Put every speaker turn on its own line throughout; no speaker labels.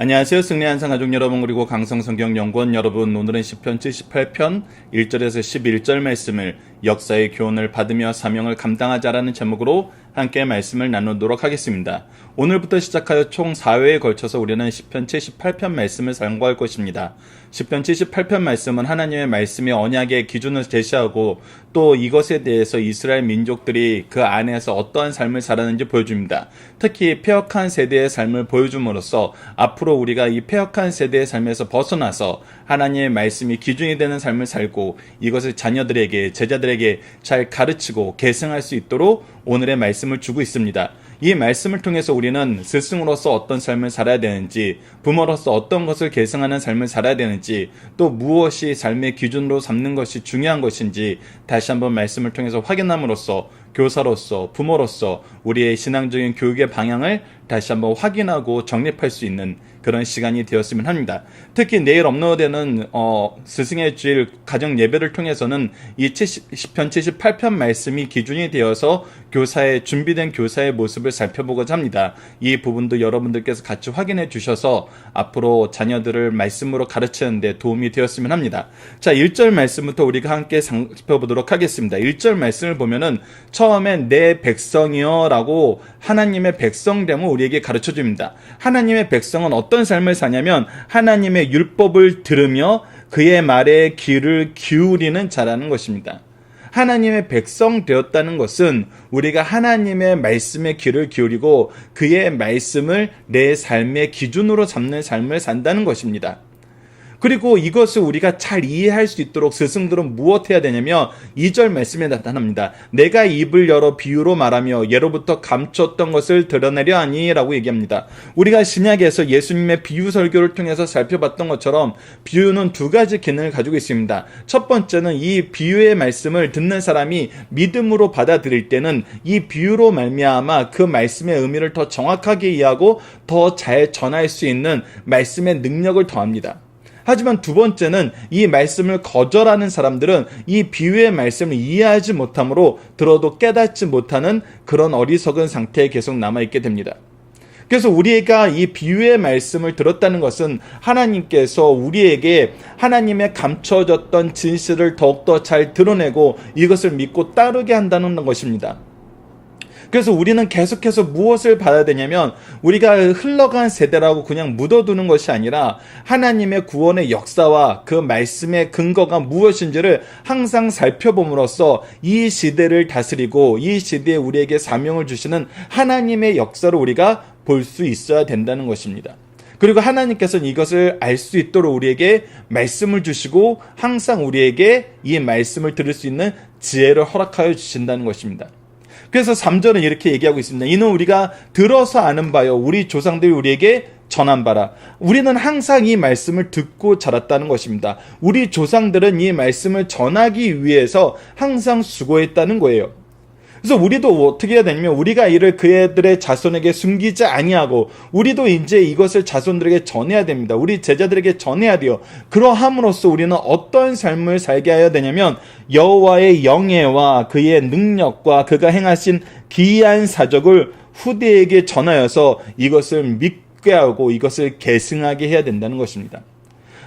안녕하세요. 승리한상 가족 여러분, 그리고 강성성경연구원 여러분, 오늘은 시편 78편 1절에서 11절 말씀을 역사의 교훈을 받으며 사명을 감당하자라는 제목으로 함께 말씀을 나누도록 하겠습니다. 오늘부터 시작하여 총 4회에 걸쳐서 우리는 시편 78편 말씀을 상고할 것입니다. 시편 78편 말씀은 하나님의 말씀이 언약의 기준을 제시하고 또 이것에 대해서 이스라엘 민족들이 그 안에서 어떠한 삶을 살았는지 보여줍니다. 특히 패역한 세대의 삶을 보여줌으로써 앞으로 우리가 이 패역한 세대의 삶에서 벗어나서 하나님의 말씀이 기준이 되는 삶을 살고 이것을 자녀들에게, 제자들에게 잘 가르치고 계승할 수 있도록 오늘의 말씀을 주고 있습니다. 이 말씀을 통해서 우리는 스승으로서 어떤 삶을 살아야 되는지, 부모로서 어떤 것을 계승하는 삶을 살아야 되는지, 또 무엇이 삶의 기준으로 삼는 것이 중요한 것인지 다시 한번 말씀을 통해서 확인함으로써 교사로서, 부모로서 우리의 신앙적인 교육의 방향을 다시 한번 확인하고 정립할 수 있는 그런 시간이 되었으면 합니다. 특히 내일 업로드되는 스승의 주일 가정 예배를 통해서는 이 시편 78편 말씀이 기준이 되어서 준비된 교사의 모습을 살펴보고자 합니다. 이 부분도 여러분들께서 같이 확인해 주셔서 앞으로 자녀들을 말씀으로 가르치는 데 도움이 되었으면 합니다. 자, 1절 말씀부터 우리가 함께 살펴보도록 하겠습니다. 1절 말씀을 보면은 처음에 내 백성이여 라고 하나님의 백성됨을 우리에게 가르쳐 줍니다. 하나님의 백성은 어떤 삶을 사냐면 하나님의 율법을 들으며 그의 말에 귀를 기울이는 자라는 것입니다. 하나님의 백성 되었다는 것은 우리가 하나님의 말씀에 귀를 기울이고 그의 말씀을 내 삶의 기준으로 삼는 삶을 산다는 것입니다. 그리고 이것을 우리가 잘 이해할 수 있도록 스승들은 무엇해야 되냐면 2절 말씀에 나타납니다. 내가 입을 열어 비유로 말하며 예로부터 감췄던 것을 드러내려 하니 라고 얘기합니다. 우리가 신약에서 예수님의 비유 설교를 통해서 살펴봤던 것처럼 비유는 두 가지 기능을 가지고 있습니다. 첫 번째는 이 비유의 말씀을 듣는 사람이 믿음으로 받아들일 때는 이 비유로 말미암아 그 말씀의 의미를 더 정확하게 이해하고 더 잘 전할 수 있는 말씀의 능력을 더합니다. 하지만 두 번째는 이 말씀을 거절하는 사람들은 이 비유의 말씀을 이해하지 못하므로 들어도 깨닫지 못하는 그런 어리석은 상태에 계속 남아있게 됩니다. 그래서 우리가 이 비유의 말씀을 들었다는 것은 하나님께서 우리에게 하나님의 감춰졌던 진실을 더욱더 잘 드러내고 이것을 믿고 따르게 한다는 것입니다. 그래서 우리는 계속해서 무엇을 받아야 되냐면 우리가 흘러간 세대라고 그냥 묻어두는 것이 아니라 하나님의 구원의 역사와 그 말씀의 근거가 무엇인지를 항상 살펴봄으로써 이 시대를 다스리고 이 시대에 우리에게 사명을 주시는 하나님의 역사를 우리가 볼 수 있어야 된다는 것입니다. 그리고 하나님께서는 이것을 알 수 있도록 우리에게 말씀을 주시고 항상 우리에게 이 말씀을 들을 수 있는 지혜를 허락하여 주신다는 것입니다. 그래서 3절은 이렇게 얘기하고 있습니다. 이는 우리가 들어서 아는 바요 우리 조상들이 우리에게 전한 바라. 우리는 항상 이 말씀을 듣고 자랐다는 것입니다. 우리 조상들은 이 말씀을 전하기 위해서 항상 수고했다는 거예요. 그래서 우리도 어떻게 해야 되냐면 우리가 이를 그들의 자손에게 숨기지 아니하고 우리도 이제 이것을 자손들에게 전해야 됩니다. 우리 제자들에게 전해야 돼요. 그러함으로써 우리는 어떤 삶을 살게 하여야 되냐면 여호와의 영예와 그의 능력과 그가 행하신 기이한 사적을 후대에게 전하여서 이것을 믿게 하고 이것을 계승하게 해야 된다는 것입니다.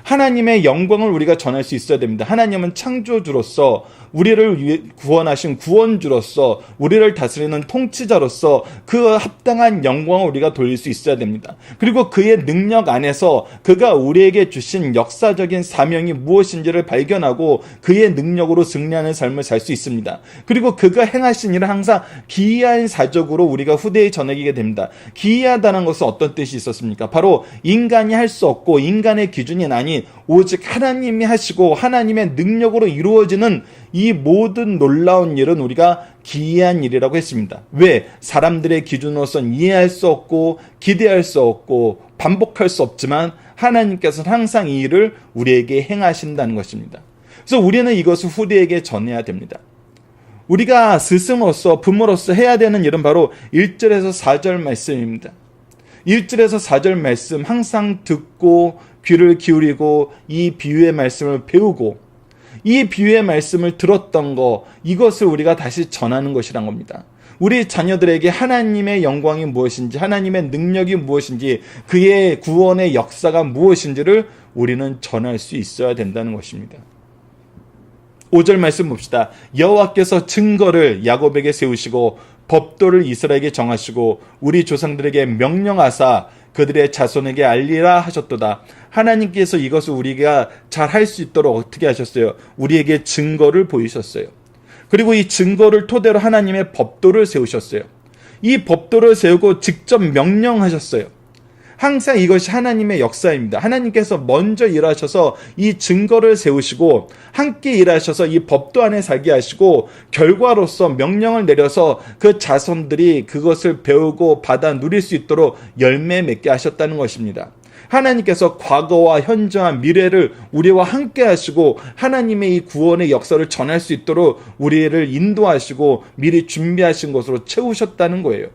하나님의 영광을 우리가 전할 수 있어야 됩니다. 하나님은 창조주로서 우리를 구원하신 구원주로서 우리를 다스리는 통치자로서 그 합당한 영광을 우리가 돌릴 수 있어야 됩니다. 그리고 그의 능력 안에서 그가 우리에게 주신 역사적인 사명이 무엇인지를 발견하고 그의 능력으로 승리하는 삶을 살 수 있습니다. 그리고 그가 행하신 일은 항상 기이한 사적으로 우리가 후대에 전해지게 됩니다. 기이하다는 것은 어떤 뜻이 있었습니까? 바로 인간이 할 수 없고 인간의 기준이 아닌 오직 하나님이 하시고 하나님의 능력으로 이루어지는 이 모든 놀라운 일은 우리가 기이한 일이라고 했습니다. 왜? 사람들의 기준으로선 이해할 수 없고 기대할 수 없고 반복할 수 없지만 하나님께서는 항상 이 일을 우리에게 행하신다는 것입니다. 그래서 우리는 이것을 후대에게 전해야 됩니다. 우리가 스승으로서 부모로서 해야 되는 일은 바로 1절에서 4절 말씀입니다. 1절에서 4절 말씀 항상 듣고 귀를 기울이고 이 비유의 말씀을 배우고 이 비유의 말씀을 들었던 거 이것을 우리가 다시 전하는 것이란 겁니다. 우리 자녀들에게 하나님의 영광이 무엇인지, 하나님의 능력이 무엇인지, 그의 구원의 역사가 무엇인지를 우리는 전할 수 있어야 된다는 것입니다. 5절 말씀 봅시다. 여호와께서 증거를 야곱에게 세우시고 법도를 이스라엘에게 정하시고 우리 조상들에게 명령하사 그들의 자손에게 알리라 하셨도다. 하나님께서 이것을 우리가 잘 할 수 있도록 어떻게 하셨어요? 우리에게 증거를 보이셨어요. 그리고 이 증거를 토대로 하나님의 법도를 세우셨어요. 이 법도를 세우고 직접 명령하셨어요. 항상 이것이 하나님의 역사입니다. 하나님께서 먼저 일하셔서 이 증거를 세우시고 함께 일하셔서 이 법도 안에 살게 하시고 결과로서 명령을 내려서 그 자손들이 그것을 배우고 받아 누릴 수 있도록 열매 맺게 하셨다는 것입니다. 하나님께서 과거와 현재와 미래를 우리와 함께 하시고 하나님의 이 구원의 역사를 전할 수 있도록 우리를 인도하시고 미리 준비하신 것으로 채우셨다는 거예요.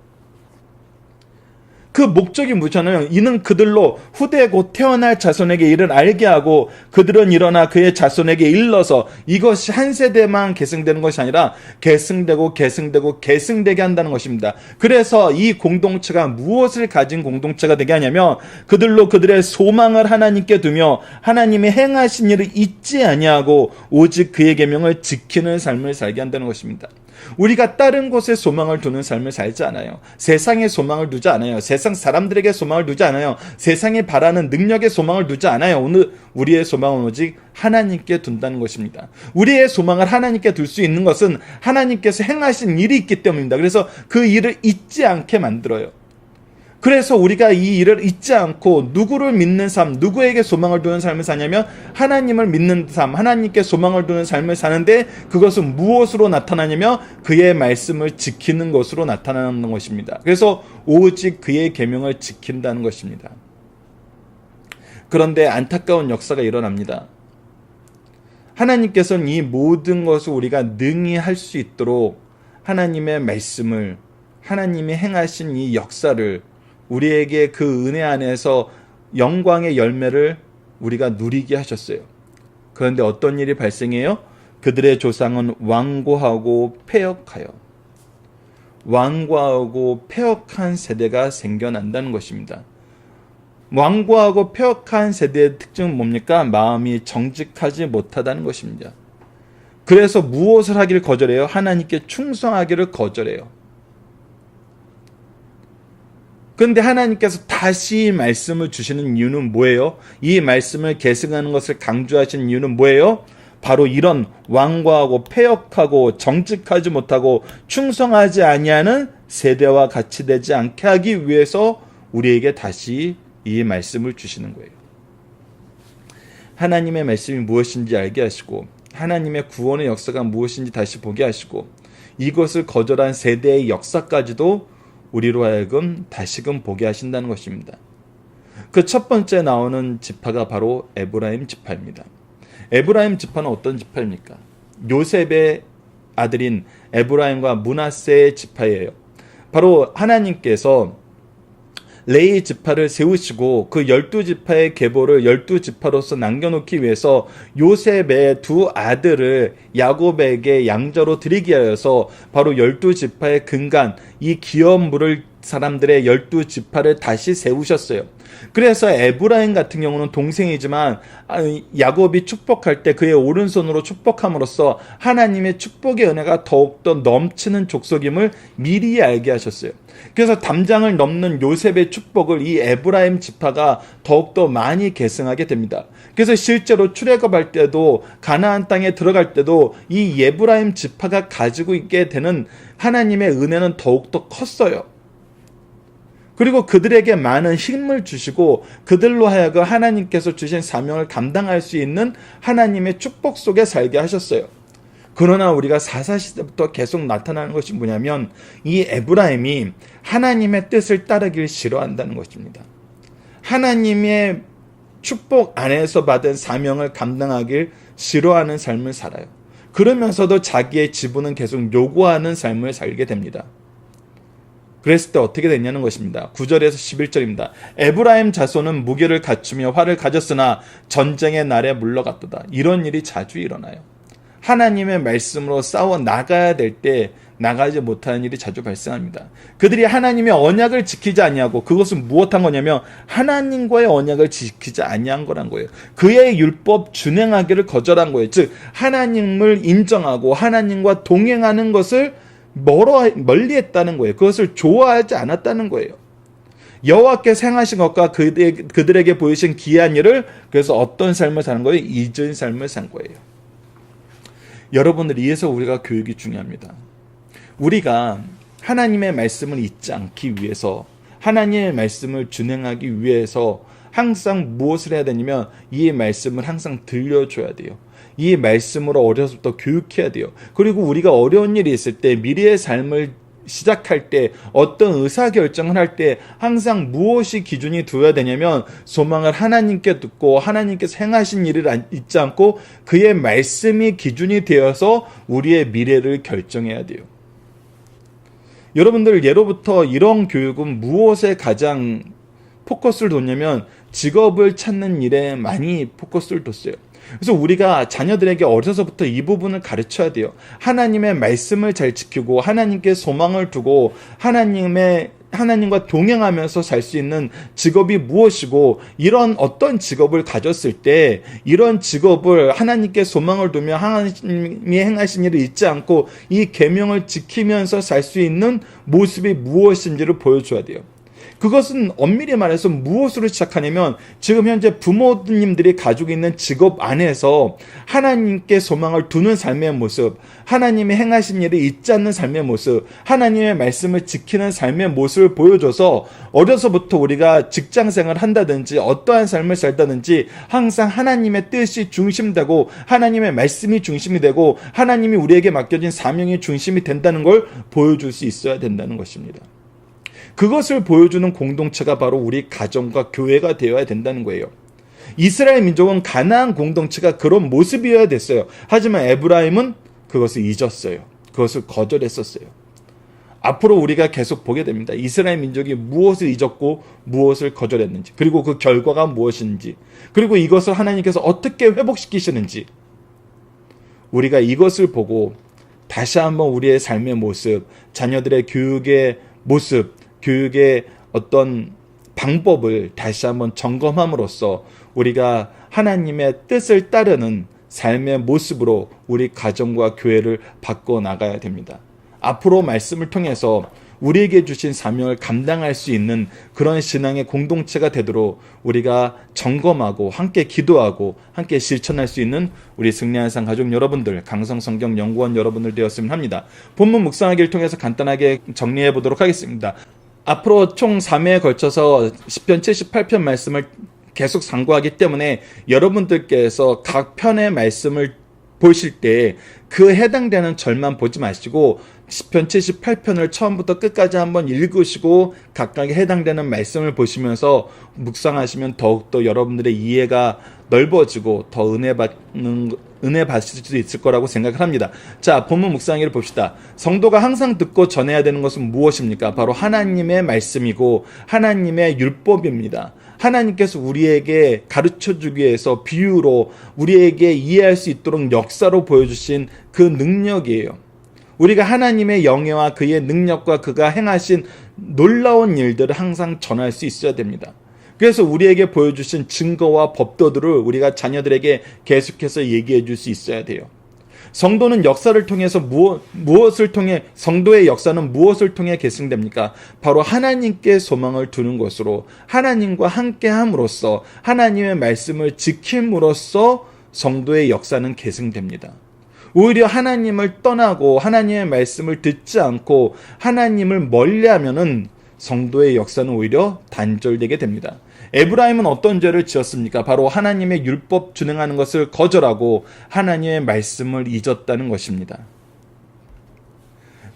그 목적이 뭐잖아요. 이는 그들로 후대 곧 태어날 자손에게 이를 알게 하고 그들은 일어나 그의 자손에게 일러서 이것이 한 세대만 계승되는 것이 아니라 계승되게 한다는 것입니다. 그래서 이 공동체가 무엇을 가진 공동체가 되게 하냐면 그들로 그들의 소망을 하나님께 두며 하나님이 행하신 일을 잊지 아니하고 오직 그의 계명을 지키는 삶을 살게 한다는 것입니다. 우리가 다른 곳에 소망을 두는 삶을 살지 않아요. 세상에 소망을 두지 않아요. 세상 사람들에게 소망을 두지 않아요. 세상이 바라는 능력에 소망을 두지 않아요. 오늘 우리의 소망은 오직 하나님께 둔다는 것입니다. 우리의 소망을 하나님께 둘 수 있는 것은 하나님께서 행하신 일이 있기 때문입니다. 그래서 그 일을 잊지 않게 만들어요. 그래서 우리가 이 일을 잊지 않고 누구를 믿는 삶, 누구에게 소망을 두는 삶을 사냐면 하나님을 믿는 삶, 하나님께 소망을 두는 삶을 사는데 그것은 무엇으로 나타나냐면 그의 말씀을 지키는 것으로 나타나는 것입니다. 그래서 오직 그의 계명을 지킨다는 것입니다. 그런데 안타까운 역사가 일어납니다. 하나님께서는 이 모든 것을 우리가 능히 할 수 있도록 하나님의 말씀을, 하나님이 행하신 이 역사를 우리에게 그 은혜 안에서 영광의 열매를 우리가 누리게 하셨어요. 그런데 어떤 일이 발생해요? 그들의 조상은 완고하고 폐역한 세대가 생겨난다는 것입니다. 완고하고 폐역한 세대의 특징은 뭡니까? 마음이 정직하지 못하다는 것입니다. 그래서 무엇을 하기를 거절해요? 하나님께 충성하기를 거절해요. 그런데 하나님께서 다시 말씀을 주시는 이유는 뭐예요? 이 말씀을 계승하는 것을 강조하시는 이유는 뭐예요? 바로 이런 완고하고 폐역하고 정직하지 못하고 충성하지 아니하는 세대와 같이 되지 않게 하기 위해서 우리에게 다시 이 말씀을 주시는 거예요. 하나님의 말씀이 무엇인지 알게 하시고 하나님의 구원의 역사가 무엇인지 다시 보게 하시고 이것을 거절한 세대의 역사까지도 우리로 하여금 다시금 보게 하신다는 것입니다. 그 첫 번째 나오는 지파가 바로 에브라임 지파입니다. 에브라임 지파는 어떤 지파입니까? 요셉의 아들인 에브라임과 므낫세의 지파예요. 바로 하나님께서 레위 지파를 세우시고 그 12지파의 계보를 12지파로서 남겨놓기 위해서 요셉의 두 아들을 야곱에게 양자로 드리게 하여서 바로 12지파의 근간 이 기업 물을 사람들의 12지파를 다시 세우셨어요. 그래서 에브라임 같은 경우는 동생이지만 야곱이 축복할 때 그의 오른손으로 축복함으로써 하나님의 축복의 은혜가 더욱더 넘치는 족속임을 미리 알게 하셨어요. 그래서 담장을 넘는 요셉의 축복을 이 에브라임 지파가 더욱더 많이 계승하게 됩니다. 그래서 실제로 출애굽할 때도 가나안 땅에 들어갈 때도 이 에브라임 지파가 가지고 있게 되는 하나님의 은혜는 더욱더 컸어요. 그리고 그들에게 많은 힘을 주시고 그들로 하여금 하나님께서 주신 사명을 감당할 수 있는 하나님의 축복 속에 살게 하셨어요. 그러나 우리가 사사시대부터 계속 나타나는 것이 뭐냐면 이 에브라임이 하나님의 뜻을 따르기를 싫어한다는 것입니다. 하나님의 축복 안에서 받은 사명을 감당하길 싫어하는 삶을 살아요. 그러면서도 자기의 지분은 계속 요구하는 삶을 살게 됩니다. 그랬을 때 어떻게 됐냐는 것입니다. 9절에서 11절입니다. 에브라임 자손은 무기를 갖추며 활을 가졌으나 전쟁의 날에 물러갔도다. 이런 일이 자주 일어나요. 하나님의 말씀으로 싸워 나가야 될 때 나가지 못하는 일이 자주 발생합니다. 그들이 하나님의 언약을 지키지 아니하고, 그것은 무엇한 거냐면 하나님과의 언약을 지키지 아니한 거란 거예요. 그의 율법 준행하기를 거절한 거예요. 즉 하나님을 인정하고 하나님과 동행하는 것을 멀리했다는 거예요. 그것을 좋아하지 않았다는 거예요. 여호와께서 행하신 것과 그들에게 보이신 기이한 일을, 그래서 어떤 삶을 사는 거예요? 잊은 삶을 산 거예요. 여러분들, 이에서 우리가 교육이 중요합니다. 우리가 하나님의 말씀을 잊지 않기 위해서, 하나님의 말씀을 준행하기 위해서 항상 무엇을 해야 되냐면 이 말씀을 항상 들려줘야 돼요. 이 말씀으로 어려서부터 교육해야 돼요. 그리고 우리가 어려운 일이 있을 때, 미래의 삶을 시작할 때, 어떤 의사결정을 할 때 항상 무엇이 기준이 되어야 되냐면 소망을 하나님께 듣고 하나님께서 행하신 일을 잊지 않고 그의 말씀이 기준이 되어서 우리의 미래를 결정해야 돼요. 여러분들, 예로부터 이런 교육은 무엇에 가장 포커스를 뒀냐면 직업을 찾는 일에 많이 포커스를 뒀어요. 그래서 우리가 자녀들에게 어려서부터 이 부분을 가르쳐야 돼요. 하나님의 말씀을 잘 지키고 하나님께 소망을 두고 하나님과 동행하면서 살 수 있는 직업이 무엇이고, 이런 어떤 직업을 가졌을 때 이런 직업을 하나님께 소망을 두며 하나님이 행하신 일을 잊지 않고 이 계명을 지키면서 살 수 있는 모습이 무엇인지를 보여줘야 돼요. 그것은 엄밀히 말해서 무엇으로 시작하냐면 지금 현재 부모님들이 가지고 있는 직업 안에서 하나님께 소망을 두는 삶의 모습, 하나님이 행하신 일을 잊지 않는 삶의 모습, 하나님의 말씀을 지키는 삶의 모습을 보여줘서 어려서부터 우리가 직장생활을 한다든지 어떠한 삶을 살다든지 항상 하나님의 뜻이 중심되고 하나님의 말씀이 중심이 되고 하나님이 우리에게 맡겨진 사명이 중심이 된다는 걸 보여줄 수 있어야 된다는 것입니다. 그것을 보여주는 공동체가 바로 우리 가정과 교회가 되어야 된다는 거예요. 이스라엘 민족은 가나안 공동체가 그런 모습이어야 됐어요. 하지만 에브라임은 그것을 잊었어요. 그것을 거절했었어요. 앞으로 우리가 계속 보게 됩니다. 이스라엘 민족이 무엇을 잊었고 무엇을 거절했는지, 그리고 그 결과가 무엇인지, 그리고 이것을 하나님께서 어떻게 회복시키시는지, 우리가 이것을 보고 다시 한번 우리의 삶의 모습, 자녀들의 교육의 모습, 교육의 어떤 방법을 다시 한번 점검함으로써 우리가 하나님의 뜻을 따르는 삶의 모습으로 우리 가정과 교회를 바꿔 나가야 됩니다. 앞으로 말씀을 통해서 우리에게 주신 사명을 감당할 수 있는 그런 신앙의 공동체가 되도록 우리가 점검하고 함께 기도하고 함께 실천할 수 있는 우리 승리한상 가족 여러분들, 강성성경연구원 여러분들 되었으면 합니다. 본문 묵상하기를 통해서 간단하게 정리해 보도록 하겠습니다. 앞으로 총 3회에 걸쳐서 시편 78편 말씀을 계속 상고하기 때문에 여러분들께서 각 편의 말씀을 보실 때 그 해당되는 절만 보지 마시고 시편 78편을 처음부터 끝까지 한번 읽으시고 각각에 해당되는 말씀을 보시면서 묵상하시면 더욱더 여러분들의 이해가 넓어지고 더 은혜 받으실 수 있을 거라고 생각을 합니다. 자, 본문 묵상기를 봅시다. 성도가 항상 듣고 전해야 되는 것은 무엇입니까? 바로 하나님의 말씀이고 하나님의 율법입니다. 하나님께서 우리에게 가르쳐주기 위해서 비유로 우리에게 이해할 수 있도록 역사로 보여주신 그 능력이에요. 우리가 하나님의 영예와 그의 능력과 그가 행하신 놀라운 일들을 항상 전할 수 있어야 됩니다. 그래서 우리에게 보여주신 증거와 법도들을 우리가 자녀들에게 계속해서 얘기해 줄 수 있어야 돼요. 성도는 역사를 통해서 무엇을 통해, 성도의 역사는 무엇을 통해 계승됩니까? 바로 하나님께 소망을 두는 것으로, 하나님과 함께 함으로써, 하나님의 말씀을 지킴으로써 성도의 역사는 계승됩니다. 오히려 하나님을 떠나고 하나님의 말씀을 듣지 않고 하나님을 멀리하면은 성도의 역사는 오히려 단절되게 됩니다. 에브라임은 어떤 죄를 지었습니까? 바로 하나님의 율법 준행하는 것을 거절하고 하나님의 말씀을 잊었다는 것입니다.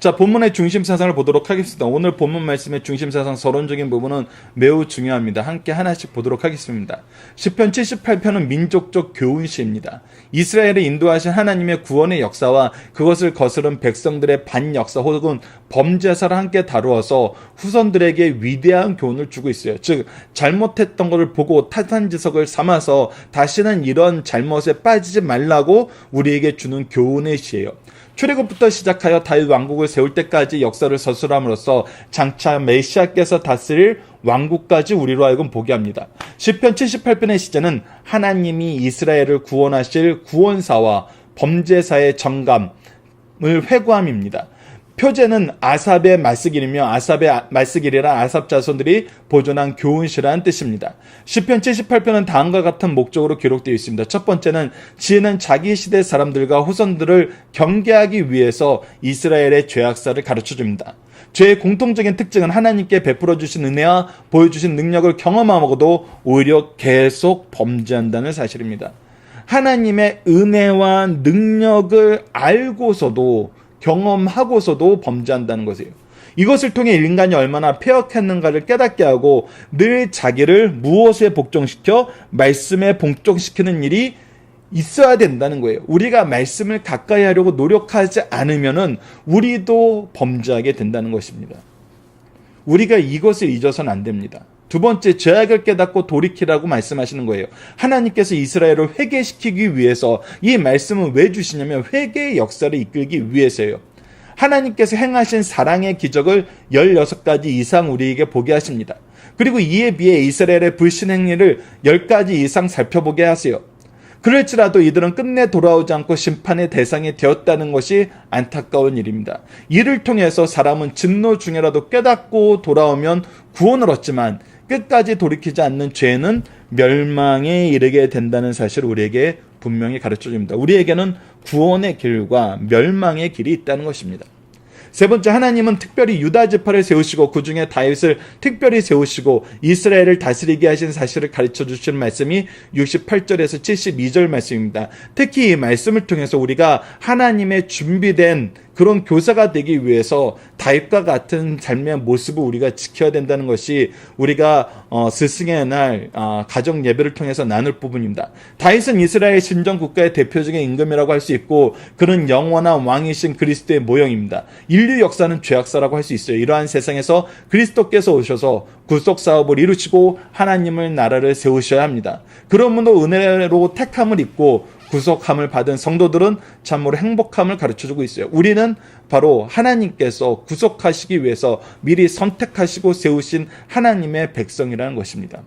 자, 본문의 중심 사상을 보도록 하겠습니다. 오늘 본문 말씀의 중심 사상 서론적인 부분은 매우 중요합니다. 함께 하나씩 보도록 하겠습니다. 시편 78편은 민족적 교훈시입니다. 이스라엘을 인도하신 하나님의 구원의 역사와 그것을 거스른 백성들의 반역사 혹은 범죄사를 함께 다루어서 후손들에게 위대한 교훈을 주고 있어요. 즉, 잘못했던 것을 보고 타산지석을 삼아서 다시는 이런 잘못에 빠지지 말라고 우리에게 주는 교훈의 시예요. 출애굽부터 시작하여 다윗 왕국을 세울 때까지 역사를 서술함으로써 장차 메시아께서 다스릴 왕국까지 우리로 하여금 보게 합니다. 시편 78편의 시제는 하나님이 이스라엘을 구원하실 구원사와 범죄사의 정감을 회고함입니다. 표제는 아삽의 말쓰기이며 아삽의 말쓰기리라 아삽 자손들이 보존한 교훈시라는 뜻입니다. 시편 78편은 다음과 같은 목적으로 기록되어 있습니다. 첫 번째는 지혜는 자기 시대 사람들과 후손들을 경계하기 위해서 이스라엘의 죄악사를 가르쳐줍니다. 죄의 공통적인 특징은 하나님께 베풀어 주신 은혜와 보여주신 능력을 경험하고도 오히려 계속 범죄한다는 사실입니다. 하나님의 은혜와 능력을 알고서도 경험하고서도 범죄한다는 것이에요. 이것을 통해 인간이 얼마나 폐역했는가를 깨닫게 하고 늘 자기를 무엇에 복종시켜 말씀에 복종시키는 일이 있어야 된다는 거예요. 우리가 말씀을 가까이 하려고 노력하지 않으면은 우리도 범죄하게 된다는 것입니다. 우리가 이것을 잊어서는 안 됩니다. 두 번째, 죄악을 깨닫고 돌이키라고 말씀하시는 거예요. 하나님께서 이스라엘을 회개시키기 위해서 이 말씀을 왜 주시냐면 회개의 역사를 이끌기 위해서예요. 하나님께서 행하신 사랑의 기적을 16가지 이상 우리에게 보게 하십니다. 그리고 이에 비해 이스라엘의 불신 행위를 10가지 이상 살펴보게 하세요. 그럴지라도 이들은 끝내 돌아오지 않고 심판의 대상이 되었다는 것이 안타까운 일입니다. 이를 통해서 사람은 진노 중에라도 깨닫고 돌아오면 구원을 얻지만 끝까지 돌이키지 않는 죄는 멸망에 이르게 된다는 사실을 우리에게 분명히 가르쳐줍니다. 우리에게는 구원의 길과 멸망의 길이 있다는 것입니다. 세 번째, 하나님은 특별히 유다 지파를 세우시고 그 중에 다윗을 특별히 세우시고 이스라엘을 다스리게 하신 사실을 가르쳐 주시는 말씀이 68절에서 72절 말씀입니다. 특히 이 말씀을 통해서 우리가 하나님의 준비된 그런 교사가 되기 위해서 다윗과 같은 삶의 모습을 우리가 지켜야 된다는 것이 우리가 스승의 날 가정 예배를 통해서 나눌 부분입니다. 다윗은 이스라엘 신정 국가의 대표적인 임금이라고 할 수 있고 그는 영원한 왕이신 그리스도의 모형입니다. 인류 역사는 죄악사라고 할 수 있어요. 이러한 세상에서 그리스도께서 오셔서 구속 사업을 이루시고 하나님의 나라를 세우셔야 합니다. 그러므로 은혜로 택함을 입고 구속함을 받은 성도들은 참으로 행복함을 가르쳐주고 있어요. 우리는 바로 하나님께서 구속하시기 위해서 미리 선택하시고 세우신 하나님의 백성이라는 것입니다.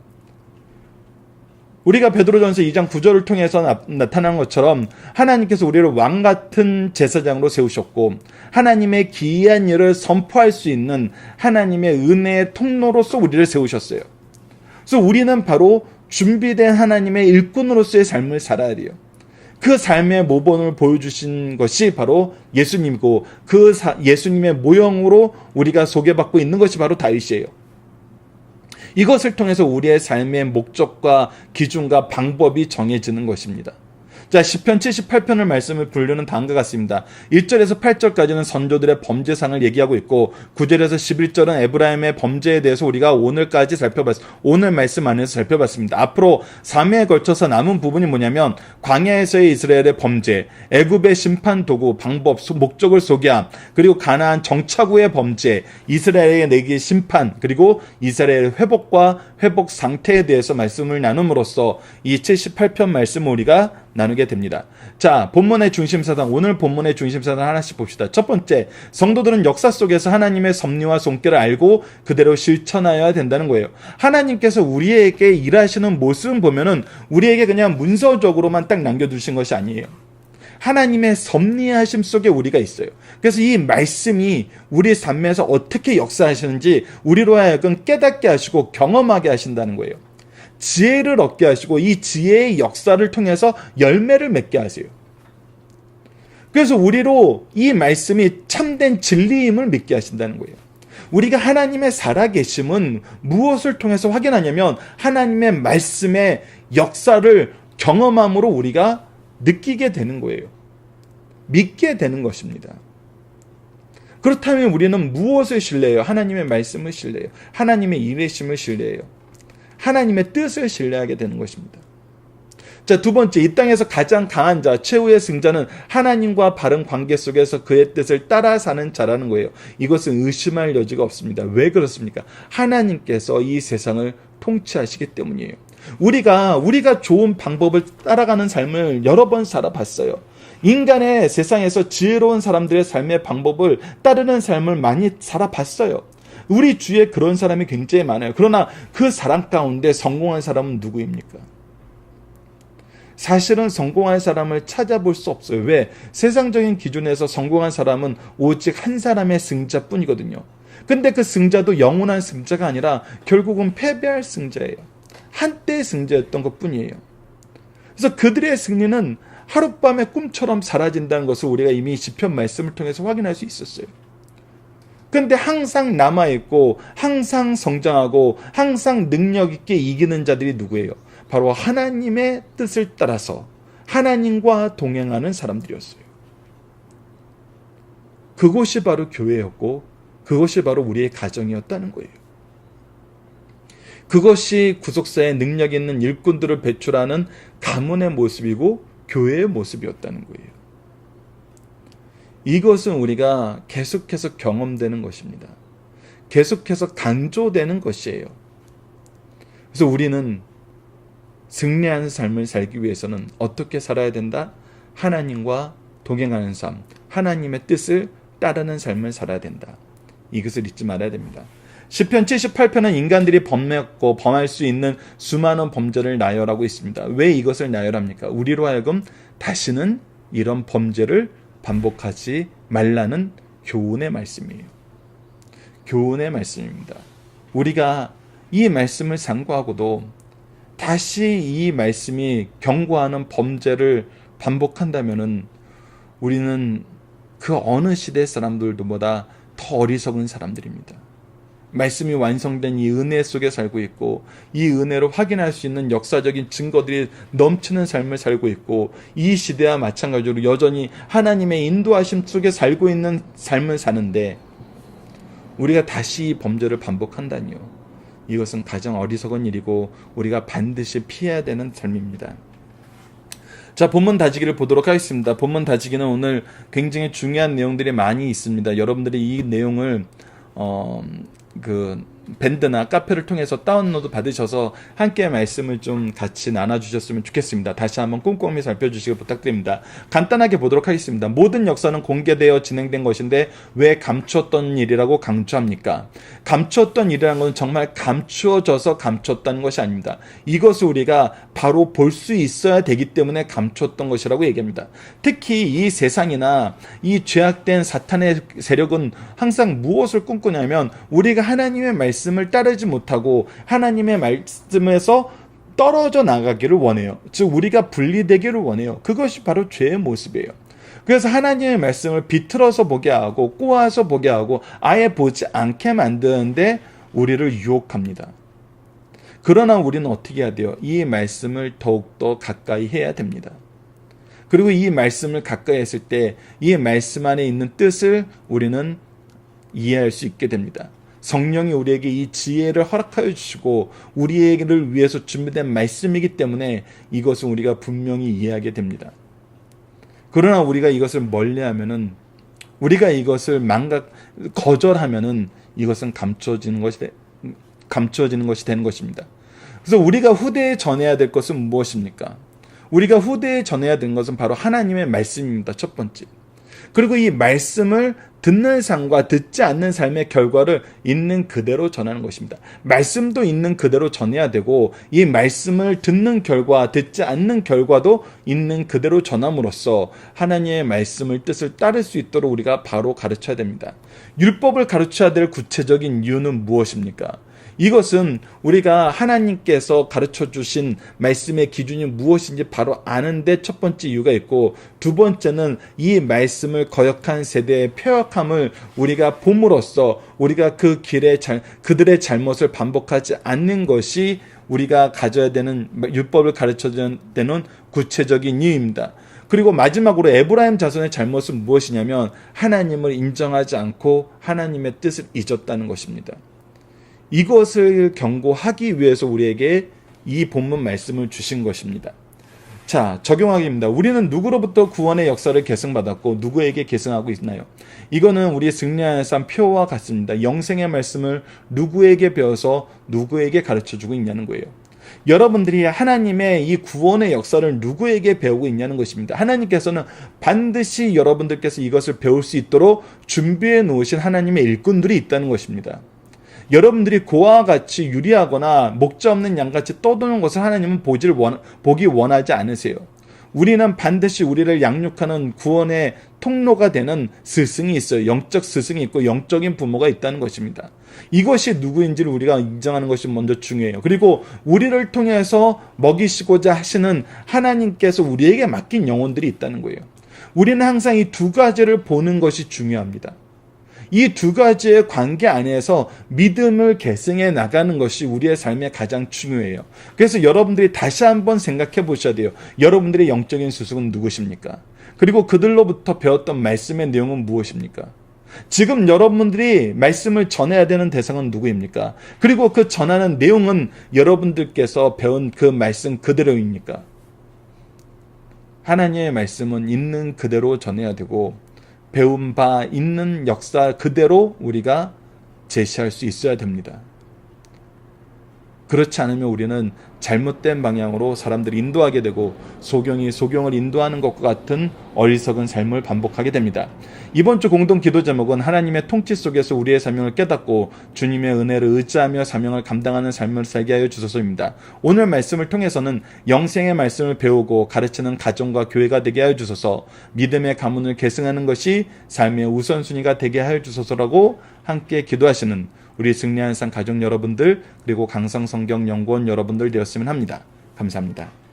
우리가 베드로전서 2장 9절을 통해서 나타난 것처럼 하나님께서 우리를 왕같은 제사장으로 세우셨고 하나님의 기이한 일을 선포할 수 있는 하나님의 은혜의 통로로서 우리를 세우셨어요. 그래서 우리는 바로 준비된 하나님의 일꾼으로서의 삶을 살아야 돼요. 그 삶의 모범을 보여주신 것이 바로 예수님이고 그 예수님의 모형으로 우리가 소개받고 있는 것이 바로 다윗이에요. 이것을 통해서 우리의 삶의 목적과 기준과 방법이 정해지는 것입니다. 자, 시편 78편을 말씀을 분류는 다음과 같습니다. 1절에서 8절까지는 선조들의 범죄상을 얘기하고 있고 9절에서 11절은 에브라임의 범죄에 대해서 우리가 오늘까지 오늘 말씀 안에서 살펴봤습니다. 앞으로 3회에 걸쳐서 남은 부분이 뭐냐면 광야에서의 이스라엘의 범죄, 애굽의 심판 도구, 방법, 목적을 소개함, 그리고 가나안 정착후의 범죄, 이스라엘의 내기 심판, 그리고 이스라엘의 회복과 회복 상태에 대해서 말씀을 나눔으로써 이 78편 말씀을 우리가 나누게 됩니다. 자, 본문의 중심사상, 오늘 본문의 중심사상 하나씩 봅시다. 첫 번째, 성도들은 역사 속에서 하나님의 섭리와 손길을 알고 그대로 실천하여야 된다는 거예요. 하나님께서 우리에게 일하시는 모습을 보면은 우리에게 그냥 문서적으로만 딱 남겨두신 것이 아니에요. 하나님의 섭리하심 속에 우리가 있어요. 그래서 이 말씀이 우리 삶에서 어떻게 역사하시는지 우리로 하여금 깨닫게 하시고 경험하게 하신다는 거예요. 지혜를 얻게 하시고 이 지혜의 역사를 통해서 열매를 맺게 하세요. 그래서 우리로 이 말씀이 참된 진리임을 믿게 하신다는 거예요. 우리가 하나님의 살아계심은 무엇을 통해서 확인하냐면 하나님의 말씀의 역사를 경험함으로 우리가 느끼게 되는 거예요. 믿게 되는 것입니다. 그렇다면 우리는 무엇을 신뢰해요? 하나님의 말씀을 신뢰해요. 하나님의 일하심을 신뢰해요. 하나님의 뜻을 신뢰하게 되는 것입니다. 자, 두 번째, 이 땅에서 가장 강한 자, 최후의 승자는 하나님과 바른 관계 속에서 그의 뜻을 따라 사는 자라는 거예요. 이것은 의심할 여지가 없습니다. 왜 그렇습니까? 하나님께서 이 세상을 통치하시기 때문이에요. 우리가 좋은 방법을 따라가는 삶을 여러 번 살아봤어요. 인간의 세상에서 지혜로운 사람들의 삶의 방법을 따르는 삶을 많이 살아봤어요. 우리 주위에 그런 사람이 굉장히 많아요. 그러나 그 사람 가운데 성공한 사람은 누구입니까? 사실은 성공한 사람을 찾아볼 수 없어요. 왜? 세상적인 기준에서 성공한 사람은 오직 한 사람의 승자뿐이거든요. 근데 그 승자도 영원한 승자가 아니라 결국은 패배할 승자예요. 한때 승자였던 것뿐이에요. 그래서 그들의 승리는 하룻밤의 꿈처럼 사라진다는 것을 우리가 이미 시편 말씀을 통해서 확인할 수 있었어요. 근데 항상 남아있고 항상 성장하고 항상 능력있게 이기는 자들이 누구예요? 바로 하나님의 뜻을 따라서 하나님과 동행하는 사람들이었어요. 그것이 바로 교회였고 그것이 바로 우리의 가정이었다는 거예요. 그것이 구속사의 능력 있는 일꾼들을 배출하는 가문의 모습이고 교회의 모습이었다는 거예요. 이것은 우리가 계속해서 경험되는 것입니다. 계속해서 강조되는 것이에요. 그래서 우리는 승리하는 삶을 살기 위해서는 어떻게 살아야 된다? 하나님과 동행하는 삶, 하나님의 뜻을 따르는 삶을 살아야 된다. 이것을 잊지 말아야 됩니다. 시편 78편은 인간들이 범했고 범할 수 있는 수많은 범죄를 나열하고 있습니다. 왜 이것을 나열합니까? 우리로 하여금 다시는 이런 범죄를 반복하지 말라는 교훈의 말씀이에요. 교훈의 말씀입니다. 우리가 이 말씀을 상고하고도 다시 이 말씀이 경고하는 범죄를 반복한다면은 우리는 그 어느 시대 사람들보다 더 어리석은 사람들입니다. 말씀이 완성된 이 은혜 속에 살고 있고 이 은혜로 확인할 수 있는 역사적인 증거들이 넘치는 삶을 살고 있고 이 시대와 마찬가지로 여전히 하나님의 인도하심 속에 살고 있는 삶을 사는데 우리가 다시 이 범죄를 반복한다니요. 이것은 가장 어리석은 일이고 우리가 반드시 피해야 되는 삶입니다. 자, 본문 다지기를 보도록 하겠습니다. 본문 다지기는 오늘 굉장히 중요한 내용들이 많이 있습니다. 여러분들이 이 내용을 밴드나 카페를 통해서 다운로드 받으셔서 함께 말씀을 좀 같이 나눠주셨으면 좋겠습니다. 다시 한번 꼼꼼히 살펴주시길 부탁드립니다. 간단하게 보도록 하겠습니다. 모든 역사는 공개되어 진행된 것인데 왜 감추었던 일이라고 강조합니까? 감추었던 일이라는 건 정말 감추어져서 감추었다는 것이 아닙니다. 이것을 우리가 바로 볼 수 있어야 되기 때문에 감추었던 것이라고 얘기합니다. 특히 이 세상이나 이 죄악된 사탄의 세력은 항상 무엇을 꿈꾸냐면 우리가 하나님의 말씀을 따르지 못하고 하나님의 말씀에서 떨어져 나가기를 원해요. 즉 우리가 분리되기를 원해요. 그것이 바로 죄의 모습이에요. 그래서 하나님의 말씀을 비틀어서 보게 하고 꼬아서 보게 하고 아예 보지 않게 만드는데 우리를 유혹합니다. 그러나 우리는 어떻게 해야 돼요? 이 말씀을 더욱더 가까이 해야 됩니다. 그리고 이 말씀을 가까이 했을 때 이 말씀 안에 있는 뜻을 우리는 이해할 수 있게 됩니다. 성령이 우리에게 이 지혜를 허락하여 주시고 우리를 위해서 준비된 말씀이기 때문에 이것은 우리가 분명히 이해하게 됩니다. 그러나 우리가 이것을 멀리하면은 우리가 이것을 거절하면은 이것은 감추어지는 것이 되는 것입니다. 그래서 우리가 후대에 전해야 될 것은 무엇입니까? 우리가 후대에 전해야 되는 것은 바로 하나님의 말씀입니다. 첫 번째. 그리고 이 말씀을 듣는 삶과 듣지 않는 삶의 결과를 있는 그대로 전하는 것입니다. 말씀도 있는 그대로 전해야 되고 이 말씀을 듣는 결과, 듣지 않는 결과도 있는 그대로 전함으로써 하나님의 말씀을 뜻을 따를 수 있도록 우리가 바로 가르쳐야 됩니다. 율법을 가르쳐야 될 구체적인 이유는 무엇입니까? 이것은 우리가 하나님께서 가르쳐 주신 말씀의 기준이 무엇인지 바로 아는데 첫 번째 이유가 있고 두 번째는 이 말씀을 거역한 세대의 폐역함을 우리가 봄으로써 우리가 그 길에 그들의 잘못을 반복하지 않는 것이 우리가 가져야 되는 율법을 가르쳐야 되는 구체적인 이유입니다. 그리고 마지막으로 에브라임 자손의 잘못은 무엇이냐면 하나님을 인정하지 않고 하나님의 뜻을 잊었다는 것입니다. 이것을 경고하기 위해서 우리에게 이 본문 말씀을 주신 것입니다. 자, 적용하기입니다. 우리는 누구로부터 구원의 역사를 계승받았고 누구에게 계승하고 있나요? 이거는 우리의 승리하는 삶 표와 같습니다. 영생의 말씀을 누구에게 배워서 누구에게 가르쳐주고 있냐는 거예요. 여러분들이 하나님의 이 구원의 역사를 누구에게 배우고 있냐는 것입니다. 하나님께서는 반드시 여러분들께서 이것을 배울 수 있도록 준비해 놓으신 하나님의 일꾼들이 있다는 것입니다. 여러분들이 고아와 같이 유리하거나 목자 없는 양같이 떠도는 것을 하나님은 보기 원하지 않으세요. 우리는 반드시 우리를 양육하는 구원의 통로가 되는 스승이 있어요. 영적 스승이 있고 영적인 부모가 있다는 것입니다. 이것이 누구인지를 우리가 인정하는 것이 먼저 중요해요. 그리고 우리를 통해서 먹이시고자 하시는 하나님께서 우리에게 맡긴 영혼들이 있다는 거예요. 우리는 항상 이 두 가지를 보는 것이 중요합니다. 이 두 가지의 관계 안에서 믿음을 계승해 나가는 것이 우리의 삶에 가장 중요해요. 그래서 여러분들이 다시 한번 생각해 보셔야 돼요. 여러분들의 영적인 스승은 누구십니까? 그리고 그들로부터 배웠던 말씀의 내용은 무엇입니까? 지금 여러분들이 말씀을 전해야 되는 대상은 누구입니까? 그리고 그 전하는 내용은 여러분들께서 배운 그 말씀 그대로입니까? 하나님의 말씀은 있는 그대로 전해야 되고 배운 바 있는 역사 그대로 우리가 제시할 수 있어야 됩니다. 그렇지 않으면 우리는 잘못된 방향으로 사람들이 인도하게 되고 소경이 소경을 인도하는 것과 같은 어리석은 삶을 반복하게 됩니다. 이번 주 공동 기도 제목은 하나님의 통치 속에서 우리의 사명을 깨닫고 주님의 은혜를 의지하며 사명을 감당하는 삶을 살게 하여 주소서입니다. 오늘 말씀을 통해서는 영생의 말씀을 배우고 가르치는 가정과 교회가 되게 하여 주소서, 믿음의 가문을 계승하는 것이 삶의 우선순위가 되게 하여 주소서라고 함께 기도하시는 우리 승리하는 삶 가족 여러분들, 그리고 강성성경연구원 여러분들 되었으면 합니다. 감사합니다.